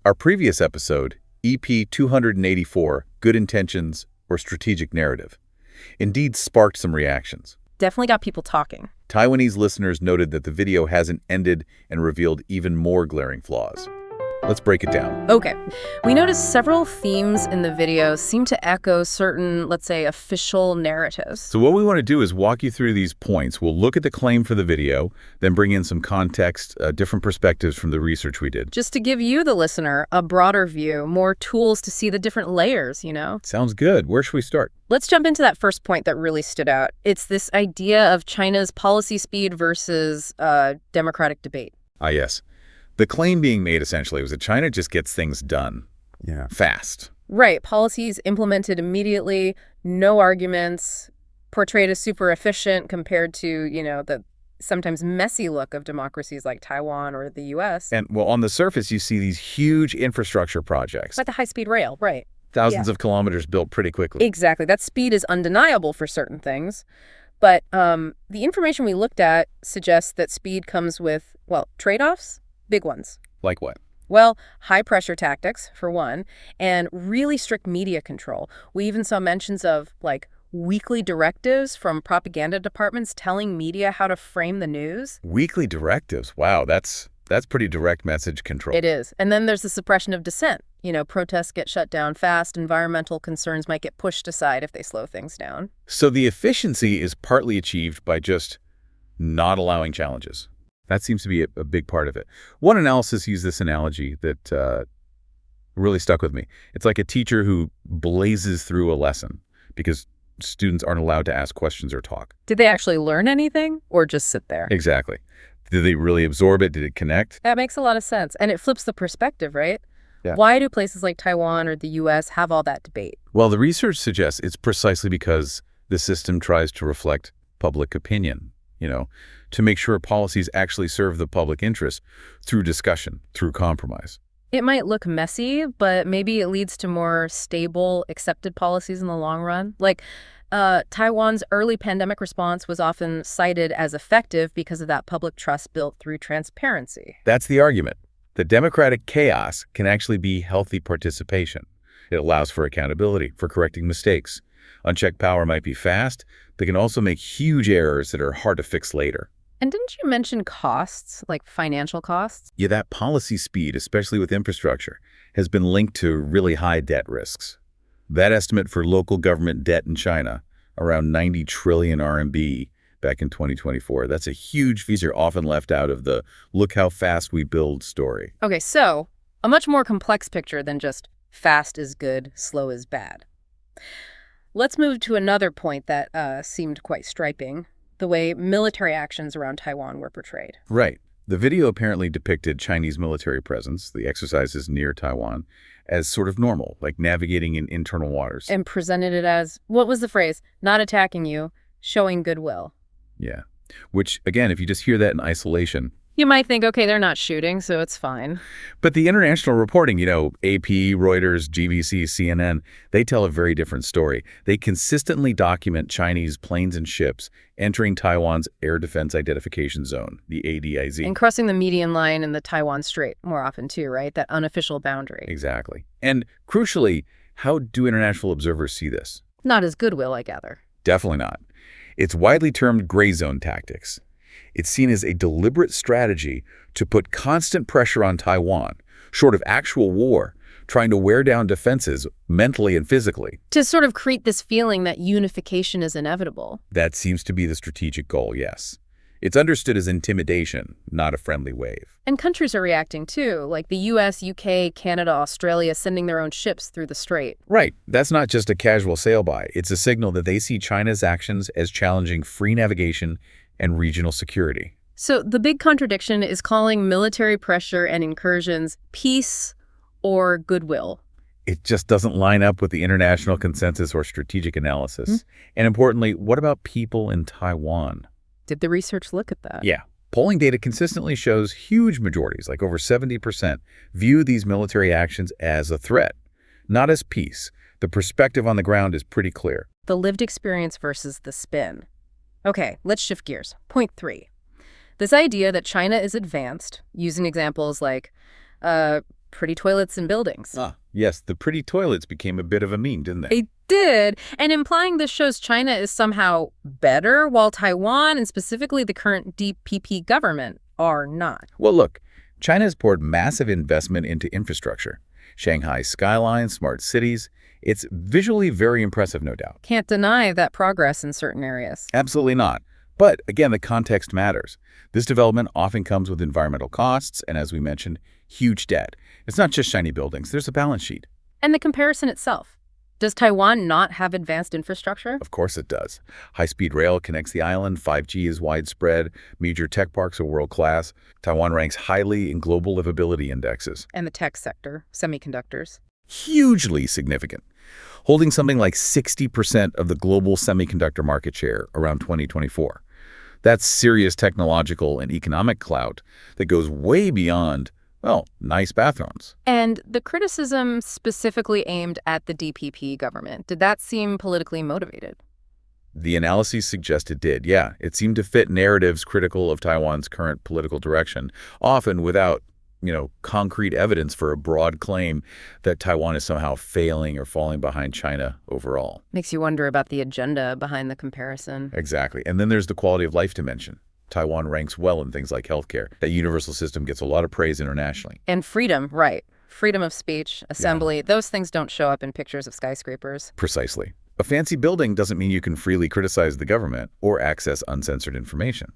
Our previous episode, EP284, Good Intentions or Strategic Narrative, indeed sparked some reactions. Definitely got people talking. Taiwanese listeners noted that the video hasn't ended and revealed even more glaring flaws. Let's break it down. Okay. We noticed several themes in the video seem to echo certain, let's say, official narratives. So what we want to do is walk you through these points. We'll look at the claim for the video, then bring in some context, different perspectives from the research we did. Just to give you, the listener, a broader view, more tools to see the different layers, you know? Sounds good. Where should we start? Let's jump into that first point that really stood out. It's this idea of China's policy speed versus democratic debate. Ah, yes. The claim being made, essentially, was that China just gets things done. Yeah. Fast. Right. Policies implemented immediately, no arguments, portrayed as super efficient compared to, the sometimes messy look of democracies like Taiwan or the U.S. And, well, on the surface, you see these huge infrastructure projects. Like the high-speed rail, right. Thousands of kilometers built pretty quickly. Exactly. That speed is undeniable for certain things. But the information we looked at suggests that speed comes with, trade-offs. Big ones. Like what? Well, high-pressure tactics, for one, and really strict media control. We even saw mentions of, weekly directives from propaganda departments telling media how to frame the news. Weekly directives? Wow, that's pretty direct message control. It is. And then there's the suppression of dissent. Protests get shut down fast. Environmental concerns might get pushed aside if they slow things down. So the efficiency is partly achieved by just not allowing challenges. That seems to be a big part of it. One analysis used this analogy that really stuck with me. It's like a teacher who blazes through a lesson because students aren't allowed to ask questions or talk. Did they actually learn anything or just sit there? Exactly. Did they really absorb it? Did it connect? That makes a lot of sense. And it flips the perspective, right? Yeah. Why do places like Taiwan or the U.S. have all that debate? Well, the research suggests it's precisely because the system tries to reflect public opinion, to make sure policies actually serve the public interest through discussion, through compromise. It might look messy, but maybe it leads to more stable, accepted policies in the long run. Taiwan's early pandemic response was often cited as effective because of that public trust built through transparency. That's the argument. The democratic chaos can actually be healthy participation. It allows for accountability, for correcting mistakes. Unchecked power might be fast, but can also make huge errors that are hard to fix later. And didn't you mention costs, like financial costs? Yeah, that policy speed, especially with infrastructure, has been linked to really high debt risks. That estimate for local government debt in China, around 90 trillion RMB back in 2024. That's a huge feature often left out of the look how fast we build story. Okay, so a much more complex picture than just fast is good, slow is bad. Let's move to another point that seemed quite striking. The way military actions around Taiwan were portrayed. Right. The video apparently depicted Chinese military presence, the exercises near Taiwan, as sort of normal, like navigating in internal waters. And presented it as, what was the phrase? Not attacking you, showing goodwill. Yeah. Which, again, if you just hear that in isolation, you might think, okay, they're not shooting, so it's fine. But the international reporting, AP, Reuters, GVC, CNN, they tell a very different story. They consistently document Chinese planes and ships entering Taiwan's Air Defense Identification Zone, the ADIZ. And crossing the median line in the Taiwan Strait more often too, right? That unofficial boundary. Exactly. And crucially, how do international observers see this? Not as goodwill, I gather. Definitely not. It's widely termed gray zone tactics. It's seen as a deliberate strategy to put constant pressure on Taiwan, short of actual war, trying to wear down defenses mentally and physically. To sort of create this feeling that unification is inevitable. That seems to be the strategic goal, yes. It's understood as intimidation, not a friendly wave. And countries are reacting too, like the US, UK, Canada, Australia sending their own ships through the strait. Right. That's not just a casual sail-by. It's a signal that they see China's actions as challenging free navigation and regional security. So the big contradiction is calling military pressure and incursions peace or goodwill. It just doesn't line up with the international consensus or strategic analysis. Mm-hmm. And importantly, what about people in Taiwan? Did the research look at that? Yeah. Polling data consistently shows huge majorities, like over 70%, view these military actions as a threat, not as peace. The perspective on the ground is pretty clear. The lived experience versus the spin. Okay, let's shift gears. Point 3. This idea that China is advanced, using examples like pretty toilets and buildings. Yes, the pretty toilets became a bit of a meme, didn't they? They did, and implying this shows China is somehow better, while Taiwan, and specifically the current DPP government, are not. Well, look, China has poured massive investment into infrastructure. Shanghai's skyline, smart cities. It's visually very impressive, no doubt. Can't deny that progress in certain areas. Absolutely not. But again, the context matters. This development often comes with environmental costs and, as we mentioned, huge debt. It's not just shiny buildings. There's a balance sheet. And the comparison itself. Does Taiwan not have advanced infrastructure? Of course it does. High-speed rail connects the island. 5G is widespread. Major tech parks are world-class. Taiwan ranks highly in global livability indexes. And the tech sector, semiconductors. Hugely significant, holding something like 60% of the global semiconductor market share around 2024. That's serious technological and economic clout that goes way beyond, well, nice bathrooms. And the criticism specifically aimed at the DPP government, did that seem politically motivated? The analyses suggest it did, yeah. It seemed to fit narratives critical of Taiwan's current political direction, often without concrete evidence for a broad claim that Taiwan is somehow failing or falling behind China overall. Makes you wonder about the agenda behind the comparison. Exactly. And then there's the quality of life dimension. Taiwan ranks well in things like healthcare. That universal system gets a lot of praise internationally. And freedom, right. Freedom of speech, assembly, those things don't show up in pictures of skyscrapers. Precisely. A fancy building doesn't mean you can freely criticize the government or access uncensored information.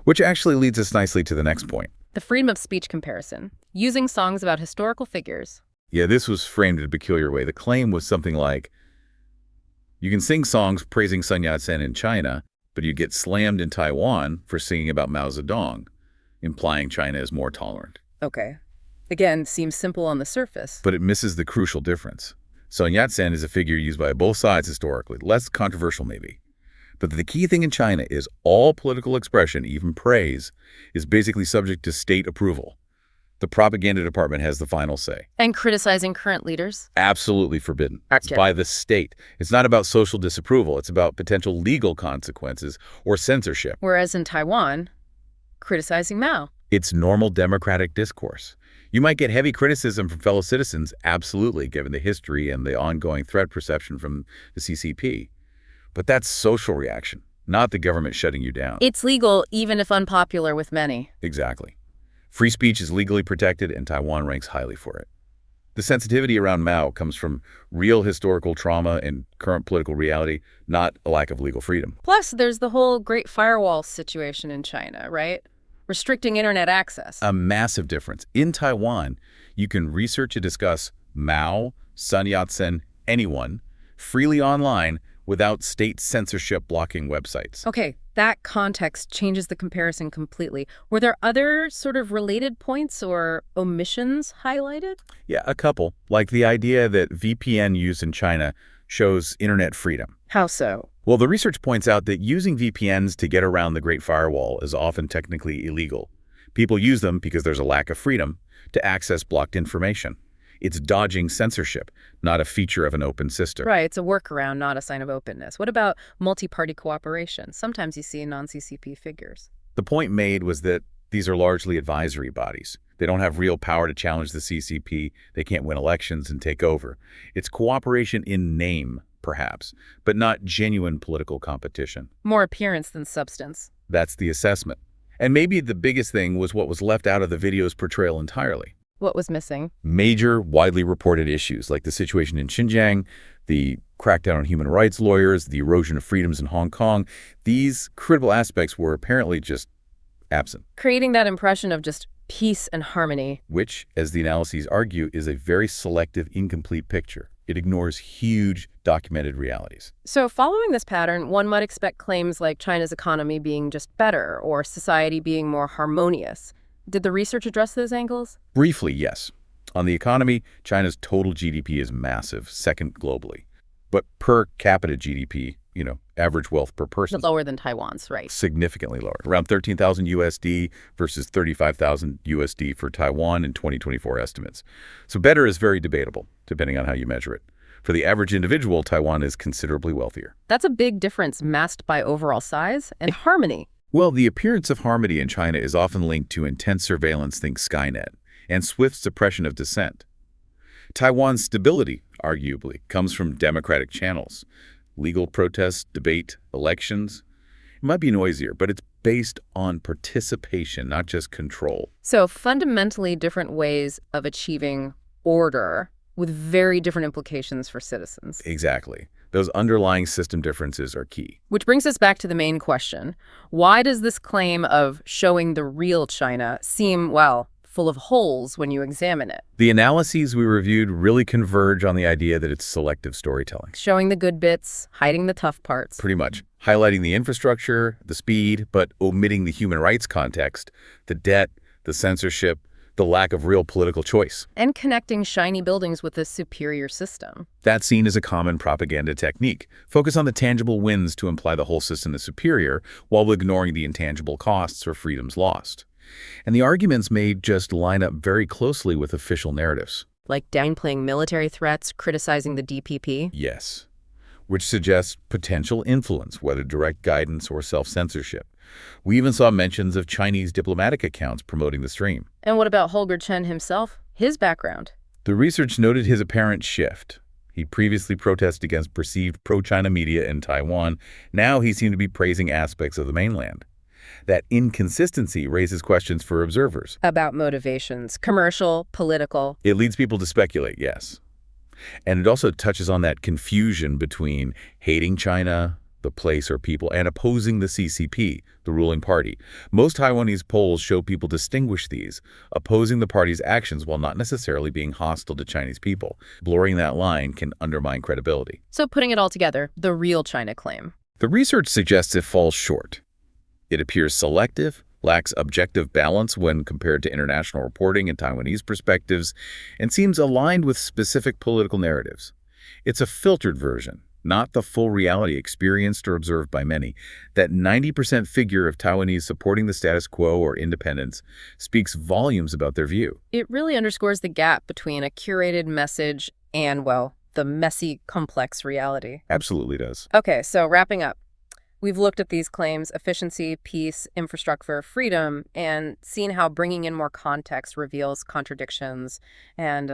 Which actually leads us nicely to the next point. The freedom of speech comparison, using songs about historical figures. Yeah, this was framed in a peculiar way. The claim was something like, you can sing songs praising Sun Yat-sen in China, but you get slammed in Taiwan for singing about Mao Zedong, implying China is more tolerant. Okay. Again, seems simple on the surface. But it misses the crucial difference. Sun Yat-sen is a figure used by both sides historically, less controversial maybe. But the key thing in China is all political expression, even praise, is basically subject to state approval. The propaganda department has the final say. And criticizing current leaders? Absolutely forbidden. It's by the state. It's not about social disapproval. It's about potential legal consequences or censorship. Whereas in Taiwan, criticizing Mao. It's normal democratic discourse. You might get heavy criticism from fellow citizens, absolutely, given the history and the ongoing threat perception from the CCP. But that's social reaction, not the government shutting you down. It's legal, even if unpopular with many. Exactly. Free speech is legally protected, and Taiwan ranks highly for it. The sensitivity around Mao comes from real historical trauma and current political reality, not a lack of legal freedom. Plus, there's the whole Great Firewall situation in China, right? Restricting internet access. A massive difference. In Taiwan, you can research and discuss Mao, Sun Yat-sen, anyone, freely online, without state censorship blocking websites. Okay, that context changes the comparison completely. Were there other sort of related points or omissions highlighted? Yeah, a couple. Like the idea that VPN use in China shows internet freedom. How so? Well, the research points out that using VPNs to get around the Great Firewall is often technically illegal. People use them because there's a lack of freedom to access blocked information. It's dodging censorship, not a feature of an open system. Right, it's a workaround, not a sign of openness. What about multi-party cooperation? Sometimes you see in non-CCP figures. The point made was that these are largely advisory bodies. They don't have real power to challenge the CCP. They can't win elections and take over. It's cooperation in name, perhaps, but not genuine political competition. More appearance than substance. That's the assessment. And maybe the biggest thing was what was left out of the video's portrayal entirely. What was missing? Major, widely reported issues like the situation in Xinjiang, the crackdown on human rights lawyers, the erosion of freedoms in Hong Kong. These critical aspects were apparently just absent. Creating that impression of just peace and harmony. Which, as the analyses argue, is a very selective, incomplete picture. It ignores huge documented realities. So following this pattern, one might expect claims like China's economy being just better or society being more harmonious. Did the research address those angles? Briefly, yes. On the economy, China's total GDP is massive, second globally. But per capita GDP, average wealth per person. Lower than Taiwan's, right? Significantly lower. Around 13,000 USD versus 35,000 USD for Taiwan in 2024 estimates. So better is very debatable, depending on how you measure it. For the average individual, Taiwan is considerably wealthier. That's a big difference masked by overall size and harmony. Well, the appearance of harmony in China is often linked to intense surveillance, think Skynet, and swift suppression of dissent. Taiwan's stability, arguably, comes from democratic channels. Legal protests, debate, elections. It might be noisier, but it's based on participation, not just control. So fundamentally different ways of achieving order with very different implications for citizens. Exactly. Those underlying system differences are key. Which brings us back to the main question. Why does this claim of showing the real China seem, well, full of holes when you examine it? The analyses we reviewed really converge on the idea that it's selective storytelling. Showing the good bits, hiding the tough parts. Pretty much. Highlighting the infrastructure, the speed, but omitting the human rights context, the debt, the censorship, the lack of real political choice. And connecting shiny buildings with a superior system. That's seen as a common propaganda technique. Focus on the tangible wins to imply the whole system is superior, while ignoring the intangible costs or freedoms lost. And the arguments may just line up very closely with official narratives. Like downplaying military threats, criticizing the DPP? Yes. Which suggests potential influence, whether direct guidance or self-censorship. We even saw mentions of Chinese diplomatic accounts promoting the stream. And what about Holger Chen himself? His background? The research noted his apparent shift. He previously protested against perceived pro-China media in Taiwan. Now he seemed to be praising aspects of the mainland. That inconsistency raises questions for observers. About motivations, commercial, political. It leads people to speculate, yes. And it also touches on that confusion between hating China, the place or people, and opposing the CCP, the ruling party. Most Taiwanese polls show people distinguish these, opposing the party's actions while not necessarily being hostile to Chinese people. Blurring that line can undermine credibility. So putting it all together, the real China claim. The research suggests it falls short. It appears selective, lacks objective balance when compared to international reporting and Taiwanese perspectives, and seems aligned with specific political narratives. It's a filtered version, not the full reality experienced or observed by many. That 90% figure of Taiwanese supporting the status quo or independence speaks volumes about their view. It really underscores the gap between a curated message and, well, the messy, complex reality. Absolutely does. Okay, so wrapping up. We've looked at these claims, efficiency, peace, infrastructure, freedom, and seen how bringing in more context reveals contradictions and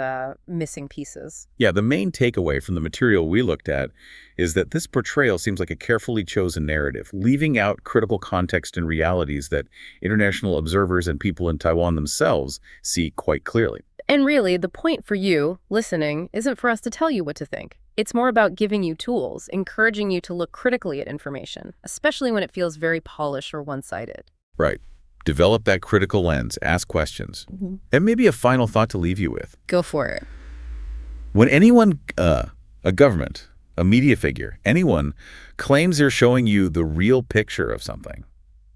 missing pieces. Yeah, the main takeaway from the material we looked at is that this portrayal seems like a carefully chosen narrative, leaving out critical context and realities that international observers and people in Taiwan themselves see quite clearly. And really, the point for you, listening, isn't for us to tell you what to think. It's more about giving you tools, encouraging you to look critically at information, especially when it feels very polished or one-sided. Right. Develop that critical lens, ask questions. And maybe a final thought to leave you with. Go for it. When anyone, a government, a media figure, anyone claims they're showing you the real picture of something,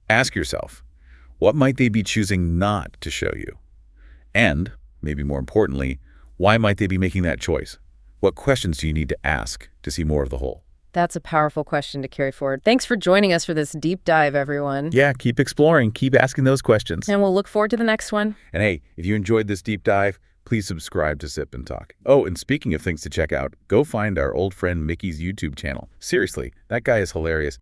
ask yourself, what might they be choosing not to show you? And, maybe more importantly, why might they be making that choice? What questions do you need to ask to see more of the whole? That's a powerful question to carry forward. Thanks for joining us for this deep dive, everyone. Yeah, keep exploring, keep asking those questions. And we'll look forward to the next one. And hey, if you enjoyed this deep dive, please subscribe to Sip and Talk. Oh, and speaking of things to check out, go find our old friend Micky's YouTube channel. Seriously, that guy is hilarious.